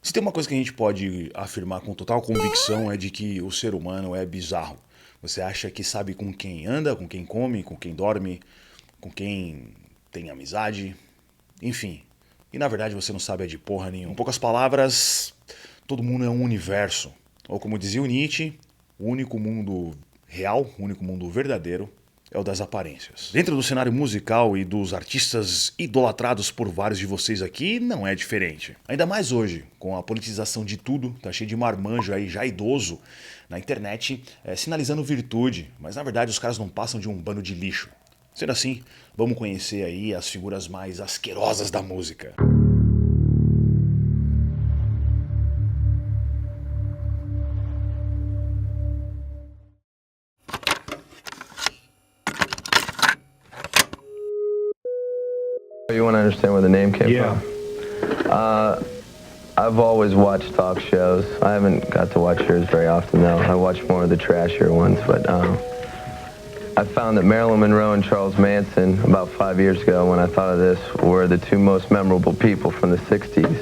Se tem uma coisa que a gente pode afirmar com total convicção é de que o ser humano é bizarro. Você acha que sabe com quem anda, com quem come, com quem dorme, com quem tem amizade, enfim. E na verdade você não sabe de porra nenhuma. Em poucas palavras, todo mundo é um universo. Ou como dizia o Nietzsche, o único mundo real, o único mundo verdadeiro é o das aparências. Dentro do cenário musical e dos artistas idolatrados por vários de vocês aqui, não é diferente. Ainda mais hoje, com a politização de tudo, tá cheio de marmanjo aí, já idoso, na internet, sinalizando virtude, mas na verdade os caras não passam de um bando de lixo. Sendo assim, vamos conhecer aí as figuras mais asquerosas da música. You want to understand where the name came Yeah. from? I've always watched talk shows. I haven't got to watch yours very often, though. I watch more of the trashier ones, but I found that Marilyn Monroe and Charles Manson, about 5 years ago, when I thought of this, were the two most memorable people from the 60s.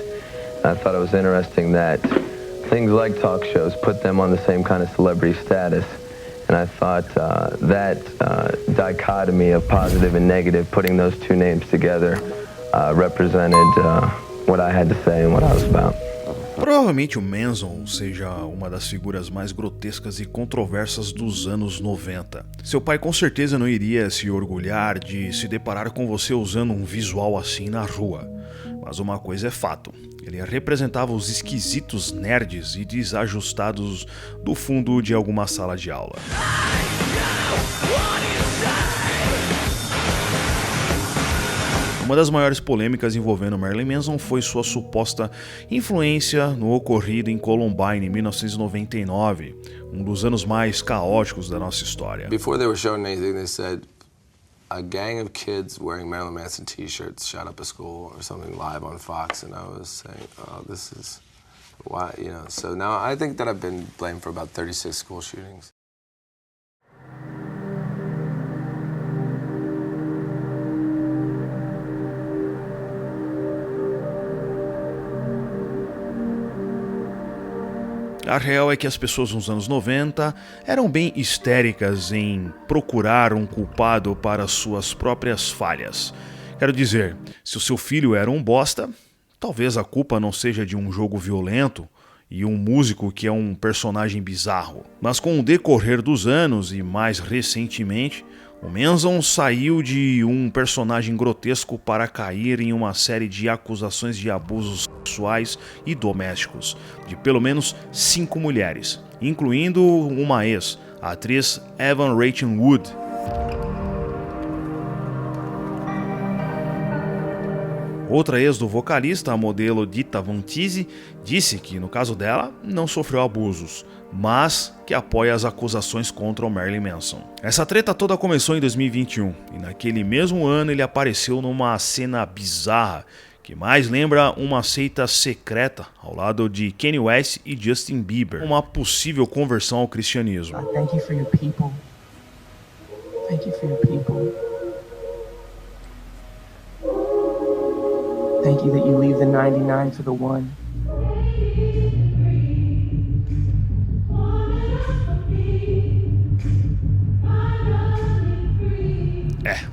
I thought it was interesting that things like talk shows put them on the same kind of celebrity status. And I thought that dichotomy of positive and negative, putting those two names together, represented what I had to say and what I was about. Provavelmente o Manson seja uma das figuras mais grotescas e controversas dos anos 90. Seu pai com certeza não iria se orgulhar de se deparar com você usando um visual assim na rua. Mas uma coisa é fato, ele representava os esquisitos nerds e desajustados do fundo de alguma sala de aula. Uma das maiores polêmicas envolvendo Marilyn Manson foi sua suposta influência no ocorrido em Columbine em 1999, um dos anos mais caóticos da nossa história. Before they were showing anything, they said a gang of kids wearing Marilyn Manson t-shirts shot up a school or something live on Fox, and I was saying, oh, this is why, you know. So now I think that I've been blamed for about 36 school shootings. A real é que as pessoas nos anos 90 eram bem histéricas em procurar um culpado para suas próprias falhas. Quero dizer, se o seu filho era um bosta, talvez a culpa não seja de um jogo violento e um músico que é um personagem bizarro. Mas com o decorrer dos anos e mais recentemente, o Manson saiu de um personagem grotesco para cair em uma série de acusações de abusos sexuais e domésticos de pelo menos 5 mulheres, incluindo uma ex, a atriz Evan Rachel Wood. Outra ex do vocalista, a modelo Dita Von Teese, disse que, no caso dela, não sofreu abusos, mas que apoia as acusações contra o Marilyn Manson. Essa treta toda começou em 2021, e naquele mesmo ano ele apareceu numa cena bizarra, que mais lembra uma seita secreta ao lado de Kanye West e Justin Bieber, uma possível conversão ao cristianismo. Thank you for your people. Thank you for your people. Thank you that you leave the 99 for the one.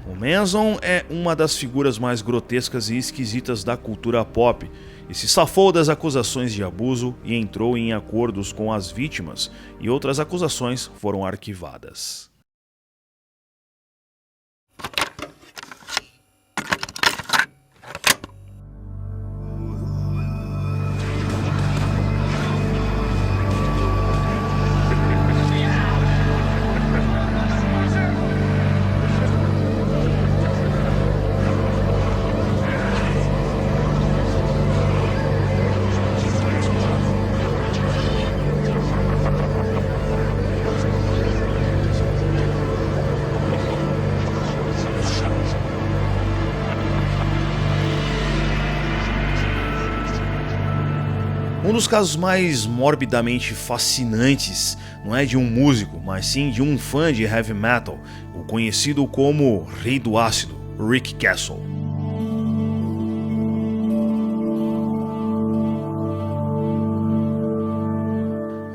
O Manson é uma das figuras mais grotescas e esquisitas da cultura pop e se safou das acusações de abuso e entrou em acordos com as vítimas, e outras acusações foram arquivadas. Um dos casos mais morbidamente fascinantes não é de um músico, mas sim de um fã de heavy metal, o conhecido como Rei do Ácido, Rick Castle.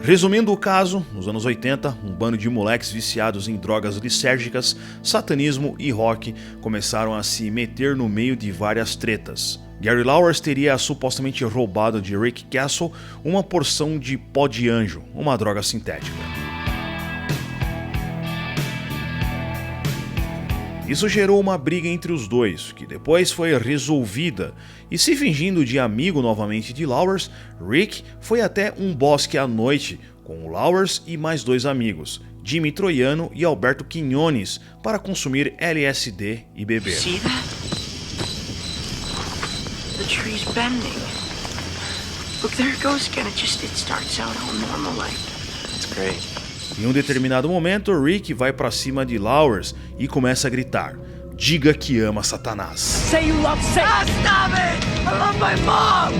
Resumindo o caso, nos anos 80, um bando de moleques viciados em drogas lisérgicas, satanismo e rock começaram a se meter no meio de várias tretas. Gary Lauwers teria supostamente roubado de Rick Castle uma porção de pó de anjo, uma droga sintética. Isso gerou uma briga entre os dois, que depois foi resolvida, e se fingindo de amigo novamente de Lauwers, Rick foi até um bosque à noite com o Lauwers e mais 2 amigos, Jimmy Troiano e Alberto Quinones, para consumir LSD e beber. See that? The tree's bending. Look, there it goes again. It starts out all normal like. It's great. Em um determinado momento, Rick vai para cima de Lauwers e começa a gritar: "Diga que ama Satanás." Say you love Satan. Stop it! I love my mom!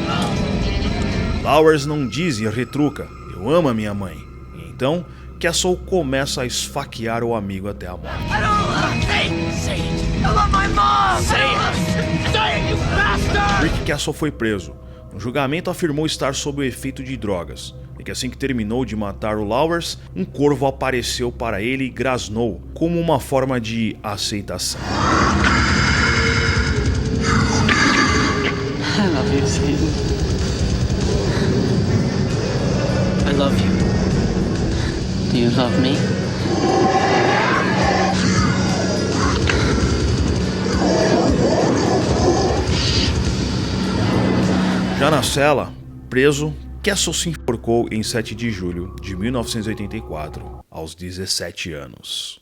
Lauwers não diz e retruca: "Eu amo a minha mãe." E então, Castle começa a esfaquear o amigo até a morte. I don't love Satan! Say it! I love my mom! Say it! Say it, you bastard! Rick Castle foi preso. No julgamento, afirmou estar sob o efeito de drogas, e que assim que terminou de matar o Lauwers, um corvo apareceu para ele e grasnou, como uma forma de aceitação. I love you, Satan. I love you. Do you love me? Já na cela, preso, Castle se enforcou em 7 de julho de 1984, aos 17 anos.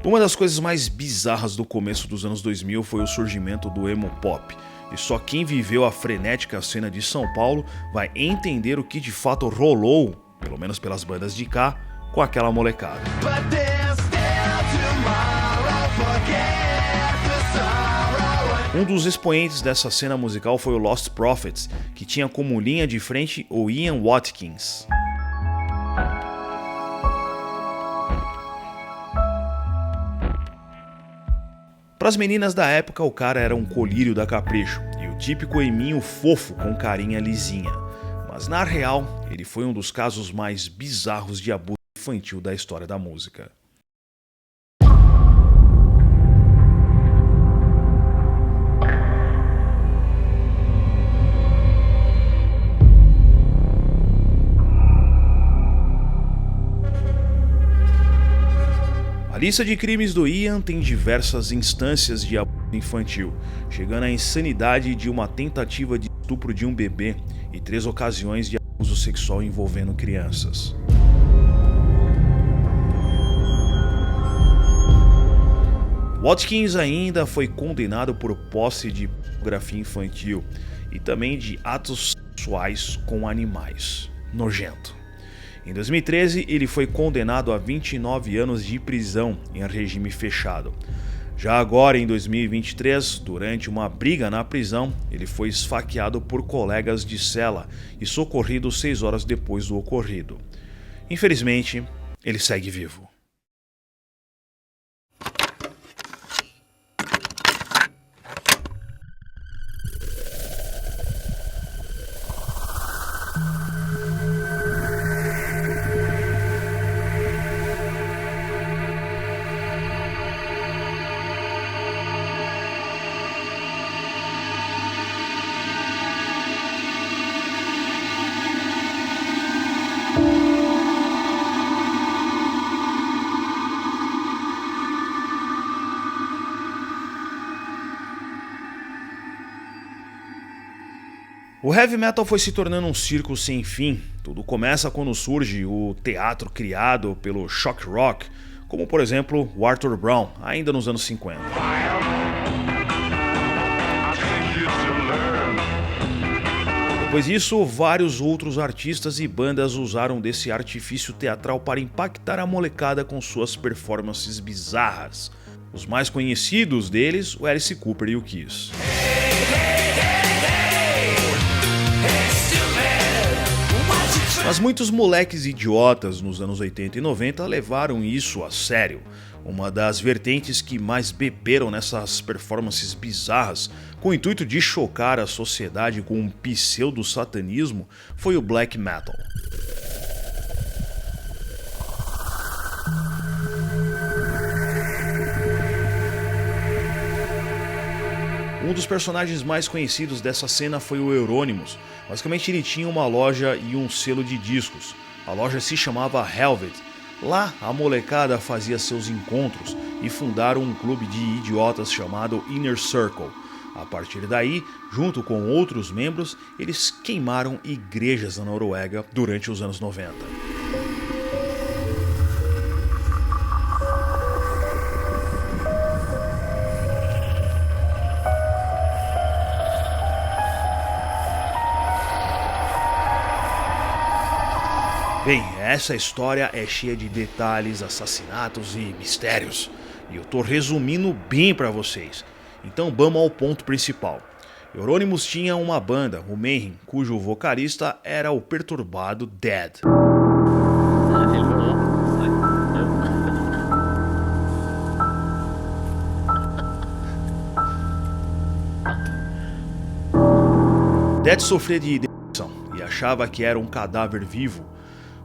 Uma das coisas mais bizarras do começo dos anos 2000 foi o surgimento do emo pop, e só quem viveu a frenética cena de São Paulo vai entender o que de fato rolou, pelo menos pelas bandas de cá, com aquela molecada. Um dos expoentes dessa cena musical foi o Lost Prophets, que tinha como linha de frente o Ian Watkins. Para as meninas da época, o cara era um colírio da Capricho e o típico eminho fofo com carinha lisinha. Mas na real, ele foi um dos casos mais bizarros de abuso infantil da história da música. A lista de crimes do Ian tem diversas instâncias de abuso infantil, chegando à insanidade de uma tentativa de estupro de um bebê e 3 ocasiões de abuso sexual envolvendo crianças. Watkins ainda foi condenado por posse de pornografia infantil e também de atos sexuais com animais. Nojento. Em 2013, ele foi condenado a 29 anos de prisão em regime fechado. Já agora, em 2023, durante uma briga na prisão, ele foi esfaqueado por colegas de cela e socorrido 6 horas depois do ocorrido. Infelizmente, ele segue vivo. O heavy metal foi se tornando um circo sem fim. Tudo começa quando surge o teatro criado pelo shock rock, como por exemplo o Arthur Brown, ainda nos anos 50. Depois disso, vários outros artistas e bandas usaram desse artifício teatral para impactar a molecada com suas performances bizarras. Os mais conhecidos deles, o Alice Cooper e o Kiss. Mas muitos moleques idiotas nos anos 80 e 90 levaram isso a sério. Uma das vertentes que mais beberam nessas performances bizarras, com o intuito de chocar a sociedade com um pseudo-satanismo, foi o black metal. Um dos personagens mais conhecidos dessa cena foi o Euronymous. Basicamente ele tinha uma loja e um selo de discos. A loja se chamava Helvet. Lá a molecada fazia seus encontros e fundaram um clube de idiotas chamado Inner Circle. A partir daí, junto com outros membros, eles queimaram igrejas na Noruega durante os anos 90. Bem, essa história é cheia de detalhes, assassinatos e mistérios. E eu tô resumindo bem pra vocês. Então vamos ao ponto principal. Euronymous tinha uma banda, o Mayhem, cujo vocalista era o perturbado Dead. Dead sofria de depressão e achava que era um cadáver vivo.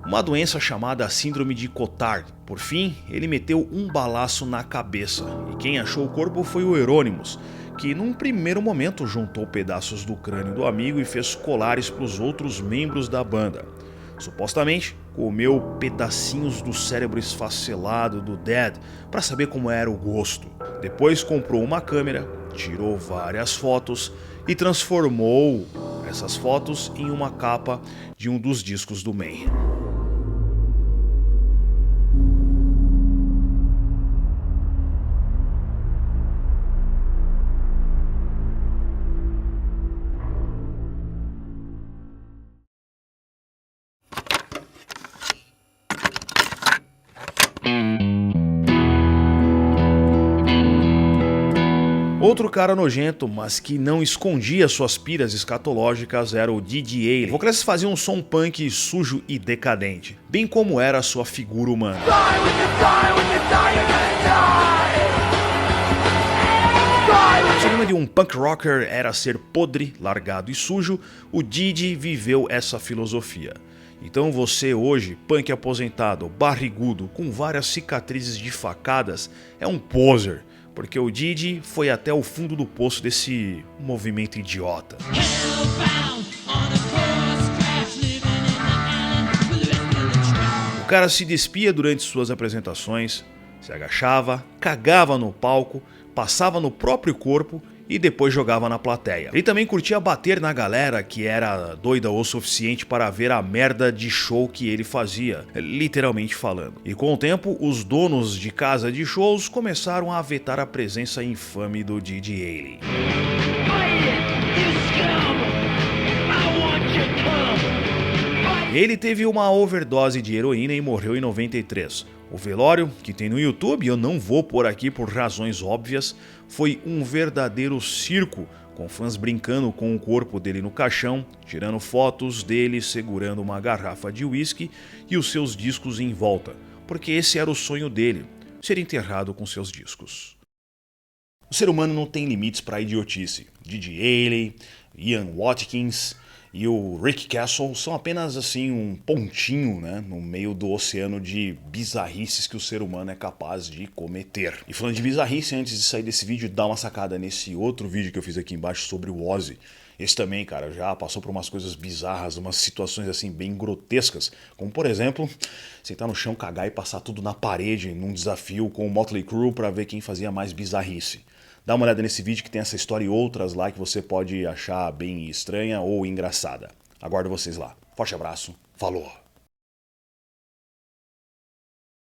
Uma doença chamada síndrome de Cotard. Por fim, ele meteu um balaço na cabeça, e quem achou o corpo foi o Euronymous, que num primeiro momento juntou pedaços do crânio do amigo e fez colares para os outros membros da banda. Supostamente, comeu pedacinhos do cérebro esfacelado do Dead para saber como era o gosto. Depois comprou uma câmera, tirou várias fotos e transformou essas fotos em uma capa de um dos discos do Mayhem. Outro cara nojento, mas que não escondia suas piras escatológicas, era o Didi Ailey. O vocalista fazia um som punk sujo e decadente, bem como era a sua figura humana. Se o lema de um punk rocker era ser podre, largado e sujo, o Didi viveu essa filosofia. Então você hoje, punk aposentado, barrigudo, com várias cicatrizes de facadas, é um poser. Porque o Didi foi até o fundo do poço desse movimento idiota. O cara se despia durante suas apresentações, se agachava, cagava no palco, passava no próprio corpo e depois jogava na plateia. Ele também curtia bater na galera que era doida o suficiente para ver a merda de show que ele fazia, literalmente falando. E com o tempo, os donos de casa de shows começaram a vetar a presença infame do Didi Ailey. Ele teve uma overdose de heroína e morreu em 93. O velório, que tem no YouTube, eu não vou pôr aqui por razões óbvias, foi um verdadeiro circo, com fãs brincando com o corpo dele no caixão, tirando fotos dele segurando uma garrafa de uísque e os seus discos em volta, porque esse era o sonho dele, ser enterrado com seus discos. O ser humano não tem limites para a idiotice. Didi Ailey, Ian Watkins e o Rick Castle são apenas assim um pontinho, né, no meio do oceano de bizarrices que o ser humano é capaz de cometer. E falando de bizarrice, antes de sair desse vídeo, dá uma sacada nesse outro vídeo que eu fiz aqui embaixo sobre o Ozzy. Esse também, cara, já passou por umas coisas bizarras, umas situações assim bem grotescas, como por exemplo, sentar no chão, cagar e passar tudo na parede num desafio com o Motley Crue para ver quem fazia mais bizarrice. Dá uma olhada nesse vídeo que tem essa história e outras lá que você pode achar bem estranha ou engraçada. Aguardo vocês lá. Forte abraço, falou!